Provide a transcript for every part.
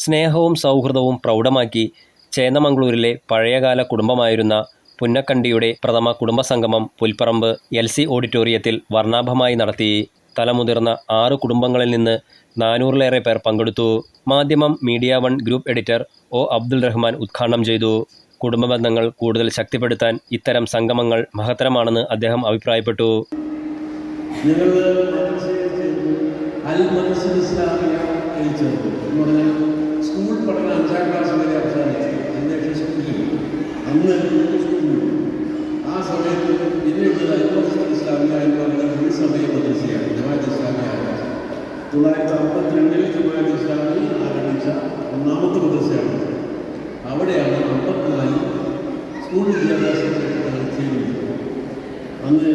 സ്നേഹവും സൗഹൃദവും പ്രൗഢമാക്കി ചേന്നമംഗളൂരിലെ പഴയകാല കുടുംബമായിരുന്ന പുന്നക്കണ്ടിയുടെ പ്രഥമ കുടുംബസംഗമം പുൽപ്പറമ്പ് LC ഓഡിറ്റോറിയത്തിൽ വർണ്ണാഭമായി നടത്തി. തലമുതിർന്ന 6 കുടുംബങ്ങളിൽ നിന്ന് 400-ലേറെ പേർ പങ്കെടുത്തു. മാധ്യമം media one group editor O. Abdul Rahman ഉദ്ഘാടനം ചെയ്തു. കുടുംബബന്ധങ്ങൾ കൂടുതൽ ശക്തിപ്പെടുത്താൻ ഇത്തരം സംഗമങ്ങൾ മഹത്തരമാണെന്ന് അദ്ദേഹം അഭിപ്രായപ്പെട്ടു. സ്കൂൾ പഠനം 5ാം ക്ലാസ് വരെ അവസാനിച്ചു. അതിനുശേഷം സ്കൂളിൽ അന്ന് ആ സമയത്ത് പിന്നീട് ഇസ്ലാമിക എന്ന് പറയുന്നത് ഈ സമയം മദ്രസയാണ്. ജമാഅത്ത് ഇസ്ലാമിയ 1952 ജമാഅത്ത് ഇസ്ലാമി ആരംഭിച്ച 1ാമത്തെ മദ്രസയാണ്. അവിടെയാണ് 54 സ്കൂൾ വിദ്യാഭ്യാസം ചെയ്യുന്നത്. അന്ന്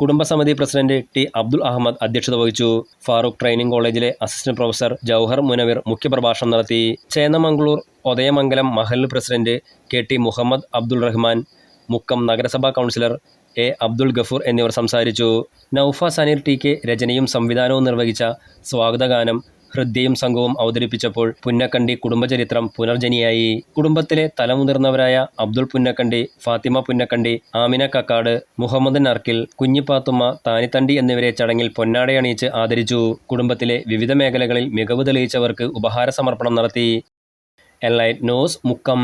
കുടുംബസമിതി പ്രസിഡന്റ് ടി. അബ്ദുൾ അഹമ്മദ് അധ്യക്ഷത വഹിച്ചു. ഫാറൂഖ് ട്രെയിനിംഗ് കോളേജിലെ അസിസ്റ്റന്റ് പ്രൊഫസർ ജൗഹർ മുനവിർ മുഖ്യപ്രഭാഷണം നടത്തി. ചേന്നമംഗളൂർ ഉദയമംഗലം മഹല്ല് പ്രസിഡന്റ് KT മുഹമ്മദ് അബ്ദുൾ റഹ്മാൻ, മുക്കം നഗരസഭാ കൗൺസിലർ A. അബ്ദുൾ ഗഫൂർ എന്നിവർ സംസാരിച്ചു. നൗഫ സനീർ TK രചനയും സംവിധാനവും നിർവഹിച്ച സ്വാഗതഗാനം ഹൃദ്യയും സംഘവും അവതരിപ്പിച്ചപ്പോൾ പുന്നക്കണ്ടി കുടുംബചരിത്രം പുനർജനിയായി. കുടുംബത്തിലെ തലമുതിർന്നവരായ അബ്ദുൾ പുന്നക്കണ്ടി, ഫാത്തിമ പുന്നക്കണ്ടി, ആമിന കക്കാട്, മുഹമ്മദ് നർക്കിൽ, കുഞ്ഞിപ്പാത്തുമ്മ, താനിത്തണ്ടി എന്നിവരെ ചടങ്ങിൽ പൊന്നാടയണിയിച്ച് ആദരിച്ചു. കുടുംബത്തിലെ വിവിധ മേഖലകളിൽ മികവ് തെളിയിച്ചവർക്ക് ഉപഹാര സമർപ്പണം നടത്തി. Enlight news, Mukkam.